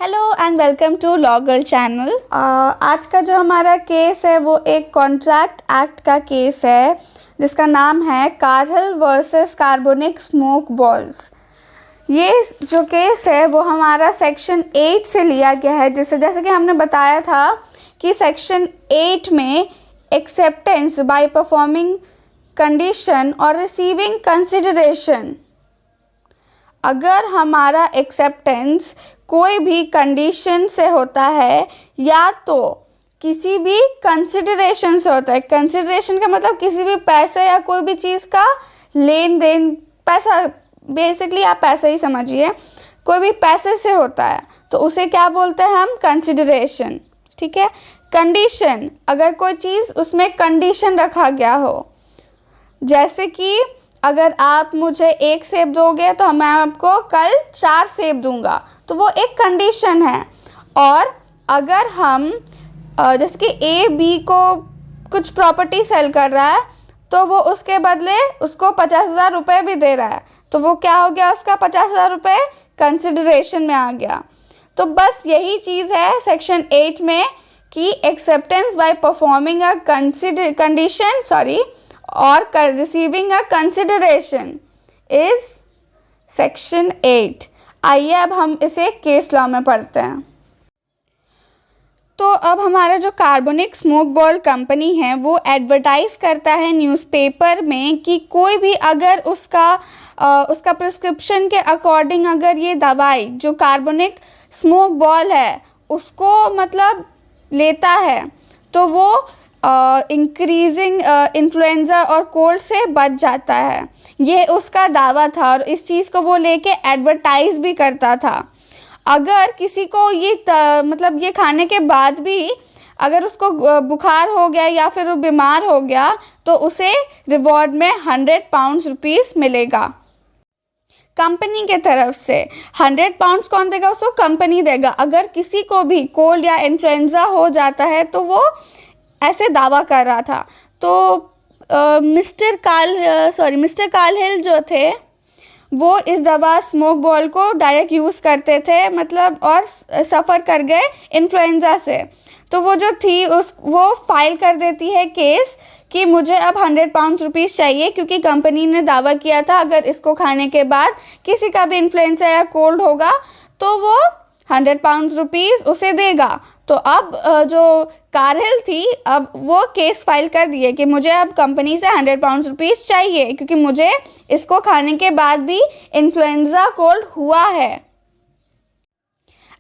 Hello and welcome to law girl channel. आज का जो हमारा केस है वो एक कॉन्ट्रैक्ट एक्ट का केस है जिसका नाम है कारहिल वर्सेस कार्बोनिक स्मोक बॉल्स। ये जो केस है वो हमारा सेक्शन 8 से लिया गया है, जैसे कि हमने बताया था कि सेक्शन 8 में एक्सेप्टेंस बाय परफॉर्मिंग कंडीशन और रिसीविंग कंसिडरेशन, अगर हमारा एक्सेप्टेंस कोई भी कंडीशन से होता है या तो किसी भी कंसिडरेशन से होता है। कंसिडरेशन का मतलब किसी भी पैसे या कोई भी चीज़ का लेन देन, पैसा, बेसिकली आप पैसे ही समझिए, कोई भी पैसे से होता है तो उसे क्या बोलते हैं हम? कंसिडरेशन। ठीक है। कंडीशन, अगर कोई चीज़ उसमें कंडीशन रखा गया हो, जैसे कि अगर आप मुझे 1 सेब दोगे तो मैं आपको कल 4 सेब दूंगा, तो वो एक कंडीशन है। और अगर हम जैसे कि ए बी को कुछ प्रॉपर्टी सेल कर रहा है तो वो उसके बदले उसको 50,000 रुपये भी दे रहा है, तो वो क्या हो गया? उसका 50,000 रुपये कंसिडरेशन में आ गया। तो बस यही चीज़ है सेक्शन 8 में कि acceptance by performing a condition और receiving a consideration is section 8। आइए अब हम इसे केस लॉ में पढ़ते हैं। तो अब हमारा जो कार्बोनिक स्मोक बॉल कंपनी है वो एडवर्टाइज़ करता है न्यूज़पेपर में कि कोई भी अगर उसका प्रिस्क्रिप्शन के अकॉर्डिंग अगर ये दवाई जो कार्बोनिक स्मोक बॉल है उसको मतलब लेता है तो वो इंक्रीजिंग इन्फ्लुएंजा और कोल्ड से बच जाता है। ये उसका दावा था और इस चीज़ को वो लेके एडवर्टाइज़ भी करता था। अगर किसी को ये मतलब ये खाने के बाद भी अगर उसको बुखार हो गया या फिर वो बीमार हो गया तो उसे रिवॉर्ड में 100 पाउंड रुपीज़ मिलेगा कंपनी के तरफ से। 100 पाउंड्स कौन देगा? उसको कंपनी देगा। अगर किसी को भी कोल्ड या इन्फ्लुएंजा हो जाता है तो वो ऐसे दावा कर रहा था। तो मिस्टर कार्लहिल जो थे वो इस दवा स्मोक बॉल को डायरेक्ट यूज़ करते थे, मतलब, और सफ़र कर गए इन्फ्लुएंजा से। तो वो जो थी वो फाइल कर देती है केस कि मुझे अब 100 पाउंड रुपीज़ चाहिए, क्योंकि कंपनी ने दावा किया था अगर इसको खाने के बाद किसी का भी इन्फ्लुएंजा या कोल्ड होगा तो वो 100 पाउंड रुपीज़ उसे देगा। तो अब जो कारहिल थी अब वो केस फाइल कर दिए कि मुझे अब कंपनी से 100 पाउंड रुपीज़ चाहिए, क्योंकि मुझे इसको खाने के बाद भी इन्फ्लुएंजा कोल्ड हुआ है।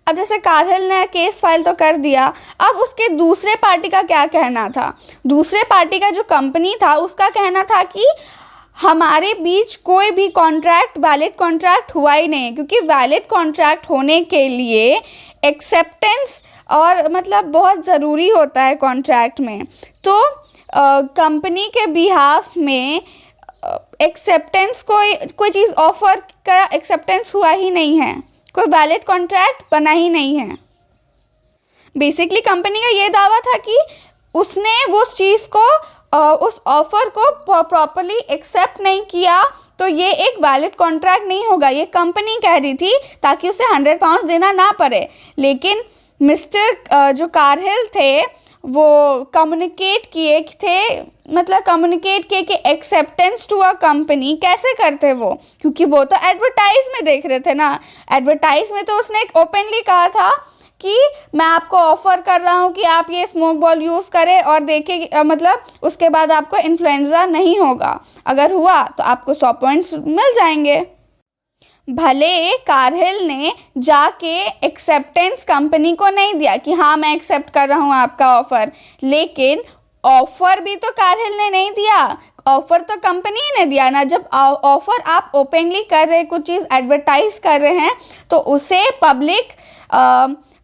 अब जैसे कारहिल ने केस फाइल तो कर दिया, अब उसके दूसरे पार्टी का क्या कहना था? दूसरे पार्टी का जो कंपनी था उसका कहना था कि हमारे बीच कोई भी कॉन्ट्रैक्ट वैलिड कॉन्ट्रैक्ट हुआ ही नहीं, क्योंकि वैलिड कॉन्ट्रैक्ट होने के लिए एक्सेप्टेंस और मतलब बहुत ज़रूरी होता है कॉन्ट्रैक्ट में। तो कंपनी के बिहाफ में एक्सेप्टेंस कोई चीज़ ऑफर का एक्सेप्टेंस हुआ ही नहीं है, कोई वैलिड कॉन्ट्रैक्ट बना ही नहीं है। बेसिकली कंपनी का ये दावा था कि उसने उस चीज़ को उस ऑफ़र को प्रॉपरली एक्सेप्ट नहीं किया, तो ये एक वैलिड कॉन्ट्रैक्ट नहीं होगा, ये कंपनी कह रही थी ताकि उसे 100 पाउंड देना ना पड़े। लेकिन मिस्टर जो कारहिल थे वो कम्युनिकेट किए कि एक्सेप्टेंस टू अ कंपनी कैसे करते वो, क्योंकि वो तो एडवर्टाइज में देख रहे थे ना। एडवर्टाइज में तो उसने ओपनली कहा था कि मैं आपको ऑफ़र कर रहा हूँ कि आप ये स्मोक बॉल यूज़ करें और देखिए, मतलब उसके बाद आपको इन्फ्लुएंजा नहीं होगा, अगर हुआ तो आपको 100 पॉइंट्स मिल जाएंगे। भले कारहिल ने जाके एक्सेप्टेंस कंपनी को नहीं दिया कि हाँ मैं एक्सेप्ट कर रहा हूँ आपका ऑफ़र, लेकिन ऑफ़र भी तो कारहिल ने नहीं दिया, ऑफ़र तो कंपनी ही ने दिया ना। जब ऑफ़र आप ओपनली कर रहे, कुछ चीज़ एडवर्टाइज कर रहे हैं तो उसे पब्लिक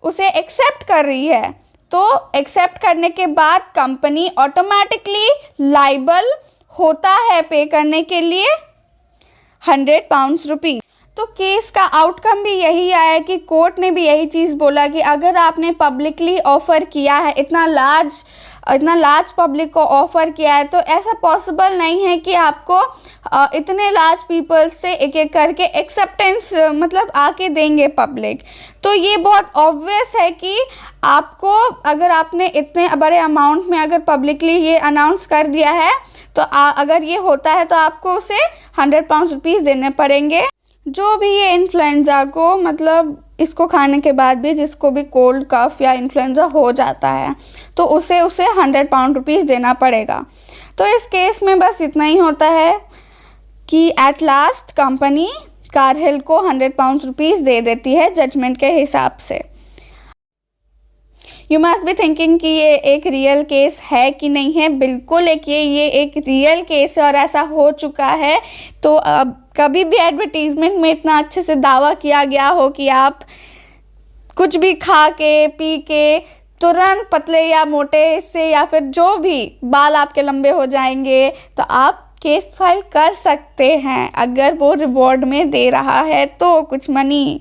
उसे एक्सेप्ट कर रही है, तो एक्सेप्ट करने के बाद कंपनी ऑटोमेटिकली लाइबल होता है पे करने के लिए 100 पाउंड रुपीज़। तो केस का आउटकम भी यही आया कि कोर्ट ने भी यही चीज़ बोला कि अगर आपने पब्लिकली ऑफ़र किया है, इतना लार्ज इतना लार्ज पब्लिक को ऑफ़र किया है, तो ऐसा पॉसिबल नहीं है कि आपको इतने लार्ज पीपल से एक एक करके एक्सेप्टेंस मतलब आके देंगे पब्लिक। तो ये बहुत ऑब्वियस है कि आपको, अगर आपने इतने बड़े अमाउंट में अगर पब्लिकली ये अनाउंस कर दिया है, तो अगर ये होता है तो आपको उसे 100 पाउंड रुपीज़ देने पड़ेंगे। जो भी ये इन्फ्लुएंज़ा को मतलब इसको खाने के बाद भी जिसको भी कोल्ड कफ या इन्फ्लुएंज़ा हो जाता है, तो उसे 100 पाउंड रुपीज़ देना पड़ेगा। तो इस केस में बस इतना ही होता है कि एट लास्ट कंपनी कारहिल को 100 पाउंड रुपीज़ दे देती है जजमेंट के हिसाब से। यू मस्ट बी थिंकिंग कि ये एक रियल केस है कि नहीं है। बिल्कुल ये एक रियल केस है और ऐसा हो चुका है। तो अब कभी भी एडवर्टीज़मेंट में इतना अच्छे से दावा किया गया हो कि आप कुछ भी खा के पी के तुरंत पतले या मोटे से या फिर जो भी बाल आपके लंबे हो जाएंगे, तो आप केस फाइल कर सकते हैं। अगर वो रिवॉर्ड में दे रहा है तो कुछ मनी,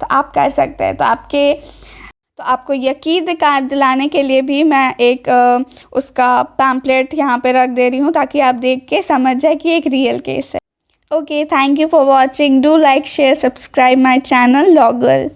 तो आप कर सकते हैं। तो आपको यकीन दिलाने के लिए भी मैं एक उसका पैम्पलेट यहाँ पे रख दे रही हूँ, ताकि आप देख के समझ जाए कि एक रियल केस है। Okay, thank you for watching. Do like, share, subscribe my channel law girl.